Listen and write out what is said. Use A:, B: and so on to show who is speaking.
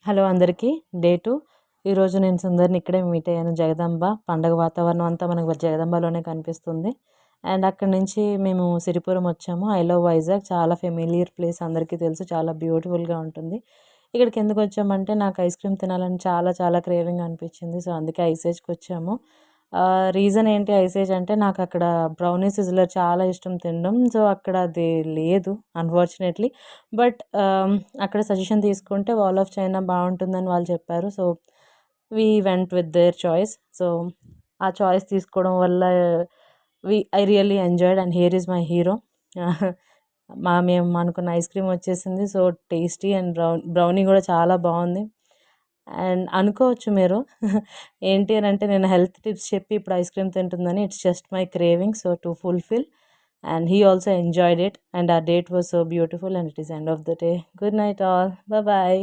A: Hello అందరికీ. Day 2. ఈరోజు నేను సుందర్‌ని ఇక్కడే మీట్ అయ్యాను. జగదాంబ పండగ వాతావరణం అంతా మనకు జగదాంబలోనే కనిపిస్తుంది. అండ్ అక్కడి నుంచి మేము సిరిపురం వచ్చాము. I love Vizag. చాలా ఫెమిలియర్ ప్లేస్, అందరికీ తెలుసు. చాలా బ్యూటిఫుల్‌గా ఉంటుంది. ఇక్కడికి ఎందుకు వచ్చామంటే నాకు ఐస్ క్రీమ్ తినాలని చాలా చాలా క్రేవింగ్ అనిపించింది. సో, అందుకే ఐస్ ఏజ్‌కి వచ్చాము. రీజన్ ఏంటి ఐస్ ఏజ్ అంటే నాకు అక్కడ బ్రౌనీ సిజ్లర్ చాలా ఇష్టం తినడం. సో, అక్కడ అది లేదు అన్‌ఫార్చునేట్‌లీ. బట్ అక్కడ సజెషన్ తీసుకుంటే వాల్ ఆఫ్ చైనా బాగుంటుందని వాళ్ళు చెప్పారు. So, we went with their choice. So, ఆ చాయిస్ తీసుకోవడం వల్ల I really enjoyed and here is my hero. మేము అనుకున్న ఐస్ క్రీమ్ వచ్చేసింది. సో, టేస్టీ అండ్ బ్రౌనీ కూడా చాలా బాగుంది. అండ్ అనుకోవచ్చు మీరు ఏంటి అని అంటే నేను హెల్త్ టిప్స్ చెప్పి ఇప్పుడు ఐస్ క్రీమ్ తింటుందని. It's just my craving, so to fulfil. And he also enjoyed it, and our date was so beautiful, and it is end of the day. Good night all. Bye bye.